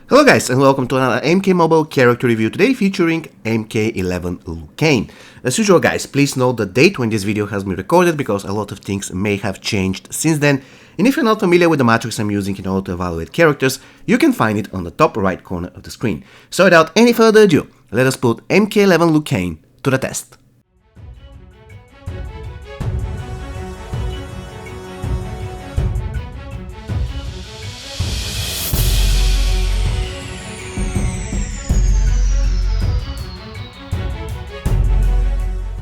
Hello guys and welcome to another MK Mobile character review today featuring MK11 Liu Kang. As usual guys, please note the date when this video has been recorded because a lot of things may have changed since then, and if you're not familiar with the matrix I'm using in order to evaluate characters, you can find it on the top right corner of the screen. So without any further ado, let us put MK11 Liu Kang to the test.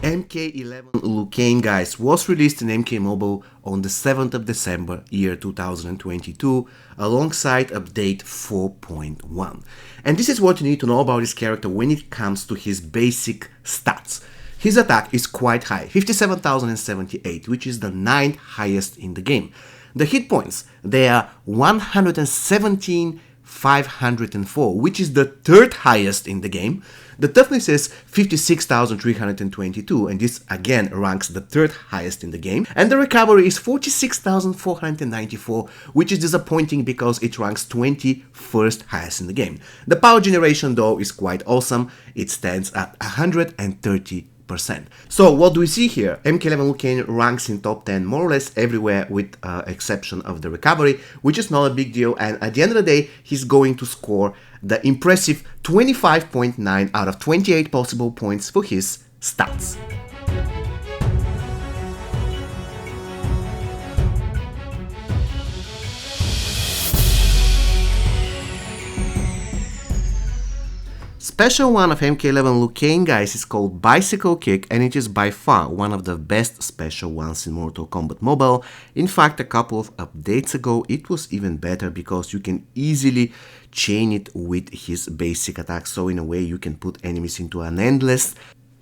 MK11 Liu Kang, guys, was released in MK Mobile on the 7th of December, year 2022, alongside update 4.1. And this is what you need to know about this character when it comes to his basic stats. His attack is quite high, 57,078, which is the 9th highest in the game. The hit points, they are 117,504, which is the 3rd highest in the game. The toughness is 56,322, and this again ranks the 3rd highest in the game. And the recovery is 46,494, which is disappointing because it ranks 21st highest in the game. The power generation though is quite awesome, it stands at 130%. So what do we see here? MK11 Liu Kang ranks in top 10 more or less everywhere with exception of the recovery, which is not a big deal, and at the end of the day he's going to score the impressive 25.9 out of 28 possible points for his stats. Special 1 of MK11 Liu Kang, guys, is called Bicycle Kick, and it is by far one of the best special ones in Mortal Kombat Mobile. In fact, a couple of updates ago it was even better because you can easily chain it with his basic attack, so in a way you can put enemies into an endless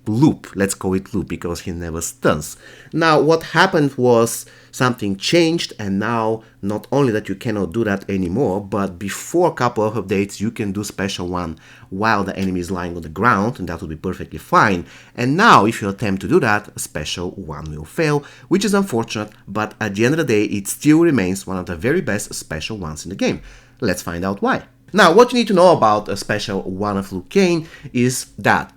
loop. Let's call it loop because he never stuns. Now what happened was something changed, and now not only that you cannot do that anymore, but before a couple of updates you can do special 1 while the enemy is lying on the ground, and that will be perfectly fine. And now if you attempt to do that, special 1 will fail, which is unfortunate, but at the end of the day it still remains one of the very best special 1s in the game. Let's find out why. Now what you need to know about a special 1 of Liu Kang is that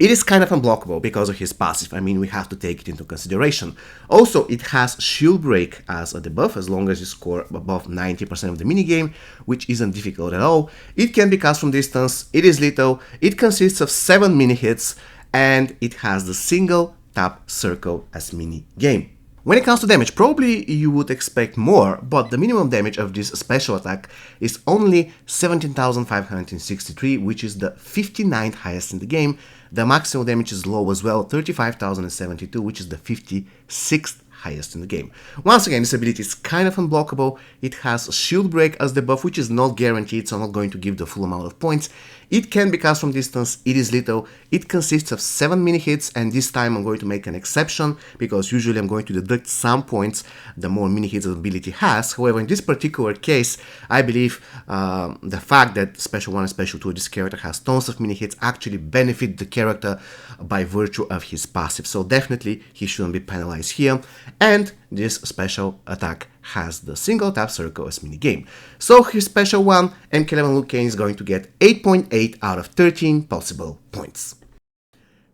it is kind of unblockable because of his passive. I mean, we have to take it into consideration. Also, it has shield break as a debuff as long as you score above 90% of the minigame, which isn't difficult at all. It can be cast from distance, it is lethal, it consists of 7 mini hits, and it has the single tap circle as mini game. When it comes to damage, probably you would expect more, but the minimum damage of this special attack is only 17,563, which is the 59th highest in the game. The maximum damage is low as well, 35,072, which is the 56th highest in the game. Once again, this ability is kind of unblockable. It has shield break as the buff, which is not guaranteed, so I'm not going to give the full amount of points. It can be cast from distance, it is lethal, it consists of 7 mini hits, and this time I'm going to make an exception because usually I'm going to deduct some points the more mini hits the ability has. However, in this particular case, I believe the fact that Special 1 and Special 2 of this character has tons of mini hits actually benefit the character by virtue of his passive, so definitely he shouldn't be penalized here. And this special attack has the single tap circle as minigame. So his special 1, MK11 Liu Kang, is going to get 8.8 out of 13 possible points.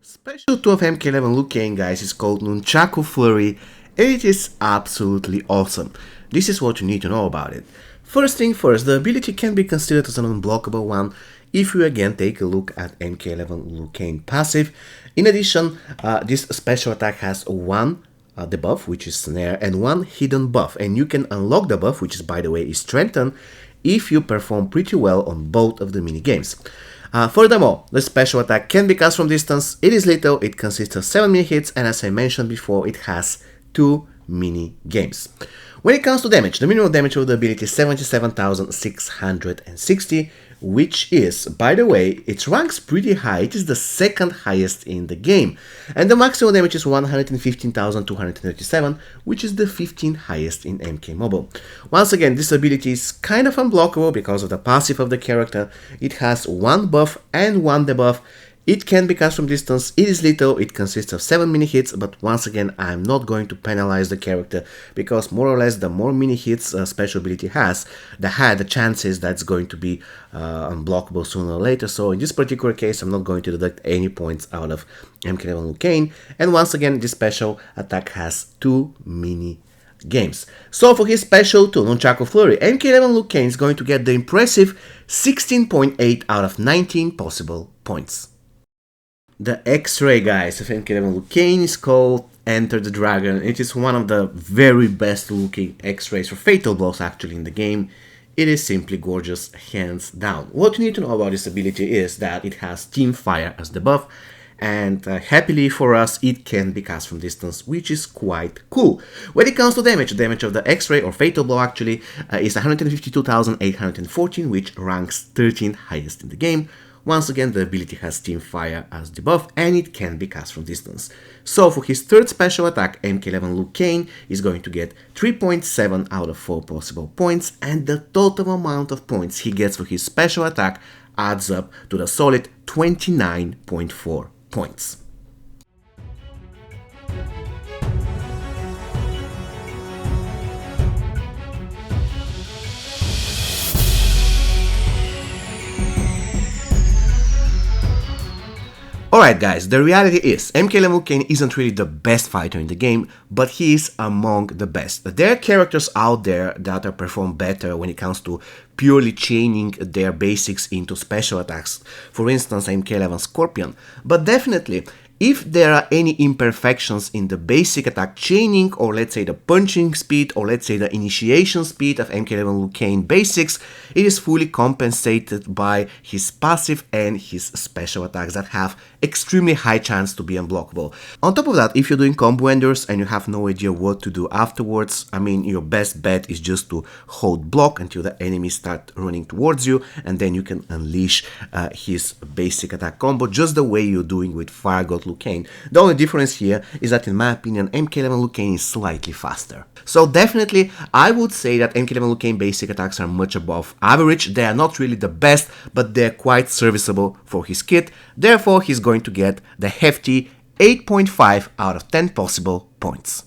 Special 2 of MK11 Liu Kang, guys, is called Nunchaku Flurry, and it is absolutely awesome. This is what you need to know about it. First thing first, the ability can be considered as an unblockable one if you again take a look at MK11 Liu Kang passive. In addition, this special attack has 1 debuff, which is snare, and 1 hidden buff, and you can unlock the buff, which is, by the way, is strengthened, if you perform pretty well on both of the mini games. Furthermore, the special attack can be cast from distance, it is lethal, it consists of 7 mini hits, and as I mentioned before, it has 2 mini games. When it comes to damage, the minimum damage of the ability is 77,660, which is, by the way, it ranks pretty high, it is the 2nd highest in the game. And the maximum damage is 115,237, which is the 15th highest in MK Mobile. Once again, this ability is kind of unblockable because of the passive of the character. It has 1 buff and 1 debuff. It can be cast from distance, it is little, it consists of 7 mini hits, but once again I'm not going to penalize the character because more or less the more mini hits a special ability has, the higher the chances that's going to be unblockable sooner or later. So in this particular case I'm not going to deduct any points out of MK11 Liu Kang, and once again this special attack has 2 mini games. So for his special 2 Nunchaku Flurry, MK11 Liu Kang is going to get the impressive 16.8 out of 19 possible points. The X-Ray, guys, of MK11 Liu Kang is called Enter the Dragon. It is one of the very best looking X-Rays or Fatal Blows actually in the game. It is simply gorgeous, hands down. What you need to know about this ability is that it has Team Fire as the buff, and happily for us it can be cast from distance, which is quite cool. When it comes to damage, the damage of the X-Ray or Fatal Blow actually is 152,814, which ranks 13th highest in the game. Once again, the ability has Team Fire as the buff, and it can be cast from distance. So for his third special attack, MK11 Liu Kang is going to get 3.7 out of 4 possible points, and the total amount of points he gets for his special attack adds up to the solid 29.4 points. Alright guys, the reality is, MK11 Liu Kang isn't really the best fighter in the game, but he is among the best. There are characters out there that perform better when it comes to purely chaining their basics into special attacks, for instance MK11 Scorpion, but definitely if there are any imperfections in the basic attack chaining, or let's say the punching speed, or let's say the initiation speed of MK11 Liu Kang basics, it is fully compensated by his passive and his special attacks that have extremely high chance to be unblockable. On top of that, if you're doing combo enders and you have no idea what to do afterwards, I mean, your best bet is just to hold block until the enemies start running towards you, and then you can unleash his basic attack combo just the way you're doing with Fire God Liu Kang. The only difference here is that in my opinion MK11 Liu Kang is slightly faster. So definitely I would say that MK11 Liu Kang basic attacks are much above average. They are not really the best, but they're quite serviceable for his kit. Therefore he's going to get the hefty 8.5 out of 10 possible points.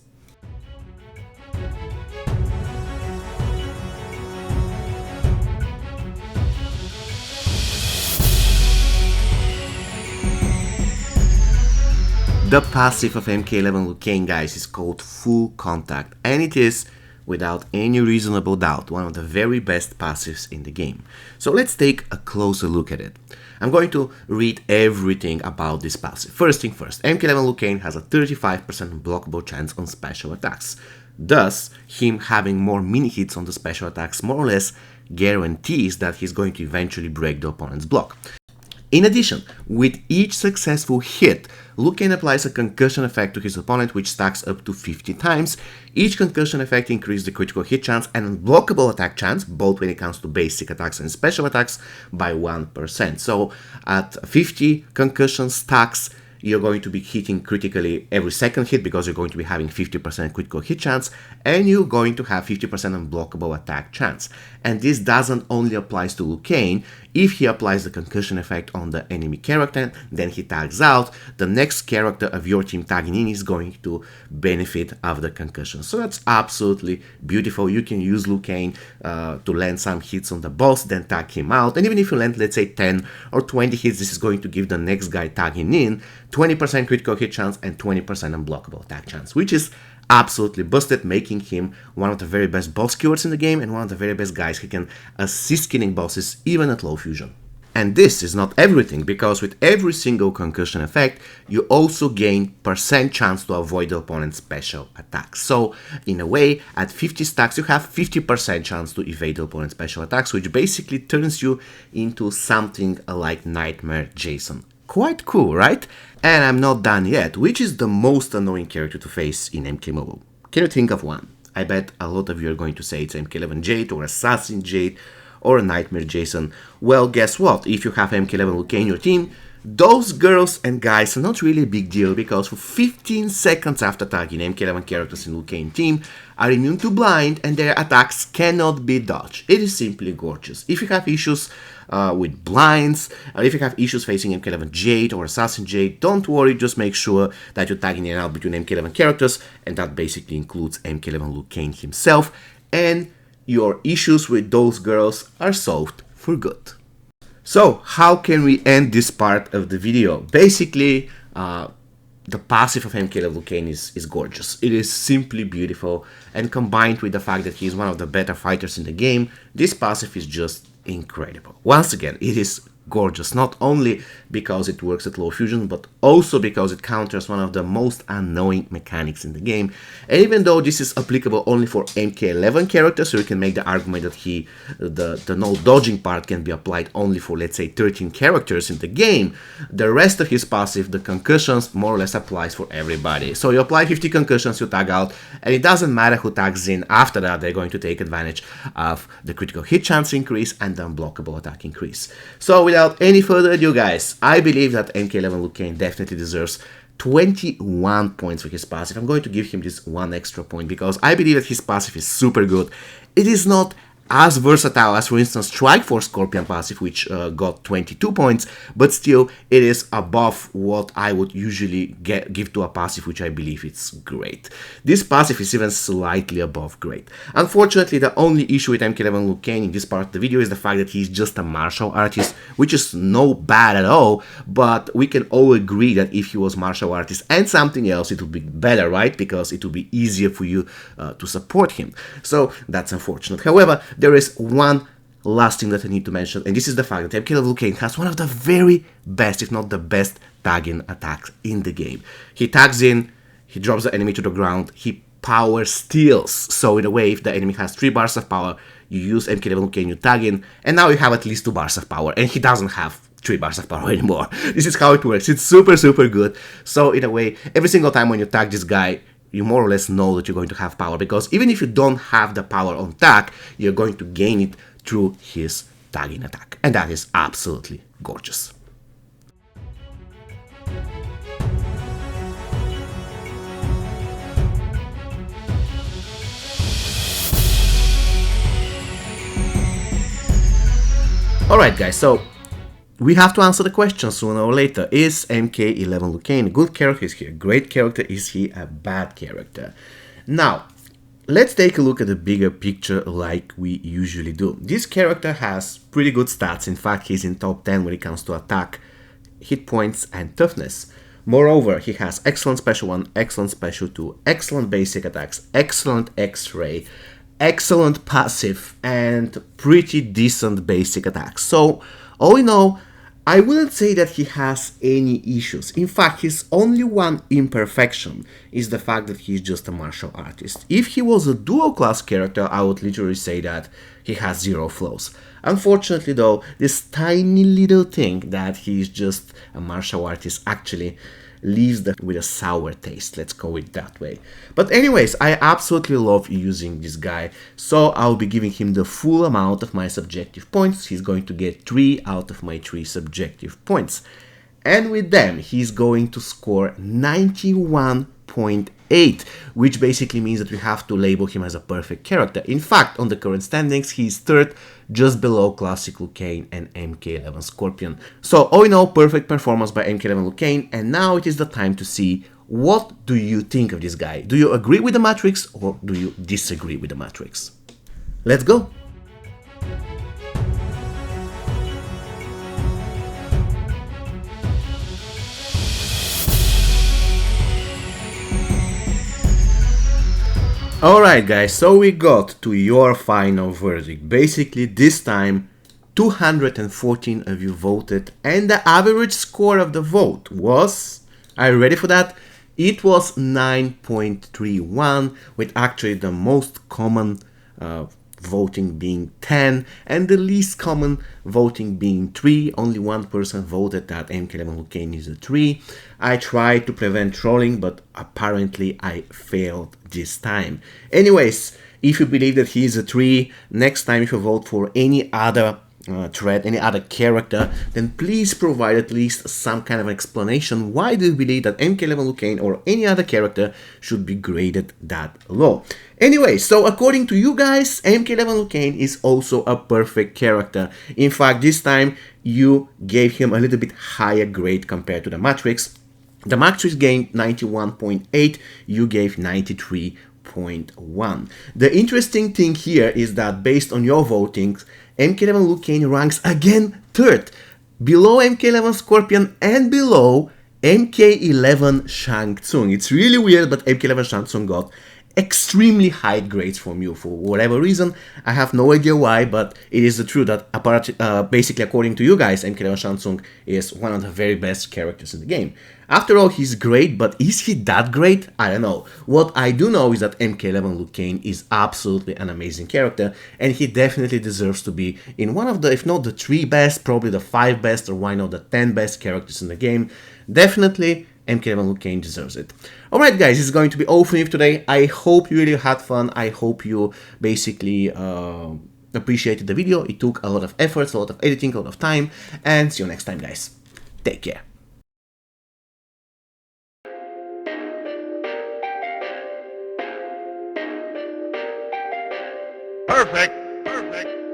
The passive of MK11 Liu Kang, guys, is called Full Contact, and it is, without any reasonable doubt, one of the very best passives in the game. So let's take a closer look at it. I'm going to read everything about this passive. First thing first, MK11 Liu Kang has a 35% unblockable chance on special attacks. Thus, him having more mini hits on the special attacks more or less guarantees that he's going to eventually break the opponent's block. In addition, with each successful hit, Liu Kang applies a concussion effect to his opponent which stacks up to 50 times. Each concussion effect increases the critical hit chance and unblockable attack chance, both when it comes to basic attacks and special attacks, by 1%. So at 50 concussion stacks, you're going to be hitting critically every second hit because you're going to be having 50% critical hit chance, and you're going to have 50% unblockable attack chance. And this doesn't only apply to Liu Kang. If he applies the concussion effect on the enemy character, then he tags out, the next character of your team tagging in is going to benefit of the concussion. So that's absolutely beautiful. You can use Liu Kang to land some hits on the boss, then tag him out. And even if you land, let's say 10 or 20 hits, this is going to give the next guy tagging in 20% critical hit chance and 20% unblockable attack chance, which is absolutely busted, making him one of the very best boss killers in the game and one of the very best guys who can assist killing bosses even at low fusion. And this is not everything, because with every single concussion effect, you also gain percent chance to avoid the opponent's special attacks. So in a way, at 50 stacks, you have 50% chance to evade the opponent's special attacks, which basically turns you into something like Nightmare Jason. Quite cool, right? And I'm not done yet. Which is the most annoying character to face in MK Mobile? Can you think of one? I bet a lot of you are going to say it's MK11 Jade or Assassin Jade or Nightmare Jason. Well, guess what? If you have MK11 Liu Kang in your team, Those girls and guys are not really a big deal because for 15 seconds after tagging, MK11 characters in Liu Kang team are immune to blind and their attacks cannot be dodged. It is simply gorgeous. If you have issues with blinds, or if you have issues facing MK11 Jade or Assassin Jade, don't worry, just make sure that you're tagging in and out between MK11 characters, and that basically includes MK11 Liu Kang himself, and your issues with those girls are solved for good. So, how can we end this part of the video? Basically, the passive of MK11 Liu Kang is gorgeous. It is simply beautiful, and combined with the fact that he is one of the better fighters in the game, this passive is just incredible. Once again, it is gorgeous, not only because it works at low fusion, but also because it counters one of the most annoying mechanics in the game. And even though this is applicable only for MK11 characters, so you can make the argument that the no dodging part can be applied only for, let's say, 13 characters in the game, the rest of his passive, the concussions, more or less applies for everybody. So you apply 50 concussions, you tag out, and it doesn't matter who tags in after that, they're going to take advantage of the critical hit chance increase and the unblockable attack increase. So without any further ado, guys, I believe that MK11 Liu Kang definitely deserves 21 points for his passive. I'm going to give him this one extra point because I believe that his passive is super good. It is not as versatile as, for instance, Strike Force Scorpion passive, which got 22 points, but still it is above what I would usually give to a passive, which I believe it's great. This passive is even slightly above great. Unfortunately, the only issue with MK11 Liu Kang in this part of the video is the fact that he's just a martial artist, which is no bad at all, but we can all agree that if he was martial artist and something else, it would be better, right? Because it would be easier for you to support him. So that's unfortunate. However, there is one last thing that I need to mention, and this is the fact that MK11 Liu Kang has one of the very best, if not the best, tagging attacks in the game. He tags in, he drops the enemy to the ground, he power steals. So in a way, if the enemy has 3 bars of power, you use MK11 Liu Kang, you tag in, and now you have at least 2 bars of power, and he doesn't have 3 bars of power anymore. This is how it works. It's super, super good. So in a way, every single time when you tag this guy, you more or less know that you're going to have power, because even if you don't have the power on tag, you're going to gain it through his tagging attack, and that is absolutely gorgeous. Alright guys, so we have to answer the question sooner or later. Is MK11 Liu Kang a good character? Is he a great character? Is he a bad character? Now, let's take a look at the bigger picture like we usually do. This character has pretty good stats. In fact, he's in top 10 when it comes to attack, hit points, and toughness. Moreover, he has excellent special 1, excellent special 2, excellent basic attacks, excellent X-ray, excellent passive, and pretty decent basic attacks. So, all in all, I wouldn't say that he has any issues. In fact, his only one imperfection is the fact that he's just a martial artist. If he was a dual class character, I would literally say that he has 0 flaws. Unfortunately though, this tiny little thing that he's just a martial artist actually leaves them with a sour taste, let's go it that way. But anyways, I absolutely love using this guy, so I'll be giving him the full amount of my subjective points. He's going to get 3 out of my 3 subjective points, and with them he's going to score 91.8, which basically means that we have to label him as a perfect character. In fact, on the current standings, he's 3rd, just below Classic Liu Kang and MK11 Scorpion. So all in all, perfect performance by MK11 Liu Kang, and now it is the time to see what do you think of this guy. Do you agree with the matrix or do you disagree with the matrix? Let's go! Alright guys, so we got to your final verdict. Basically this time 214 of you voted, and the average score of the vote was, are you ready for that? It was 9.31, with actually the most common voting being 10 and the least common voting being 3. Only one person voted that MK11 Liu Kang is a 3. I tried to prevent trolling, but apparently I failed this time. Anyways, if you believe that he is a 3, next time if you vote for any other thread, any other character, then please provide at least some kind of explanation. Why do you believe that MK11 Liu Kang or any other character should be graded that low? Anyway, so according to you guys, MK11 Liu Kang is also a perfect character. In fact, this time you gave him a little bit higher grade compared to the Matrix. The Matrix gained 91.8, you gave 93.1. The interesting thing here is that based on your votings, MK11 Liu Kang ranks again third, below MK11 Scorpion and below MK11 Shang Tsung. It's really weird, but MK11 Shang Tsung got extremely high grades from you for whatever reason. I have no idea why, but it is the truth that basically according to you guys, MK11 Shang Tsung is one of the very best characters in the game. After all, he's great, but is he that great? I don't know. What I do know is that MK11 Liu Kang is absolutely an amazing character, and he definitely deserves to be in one of the, if not the 3 best, probably the 5 best, or why not the 10 best characters in the game. Definitely MK11 Liu Kang deserves it. Alright guys, this is going to be all for me today. I hope you really had fun. I hope you basically appreciated the video. It took a lot of efforts, a lot of editing, a lot of time, and see you next time guys. Take care. Perfect. Perfect.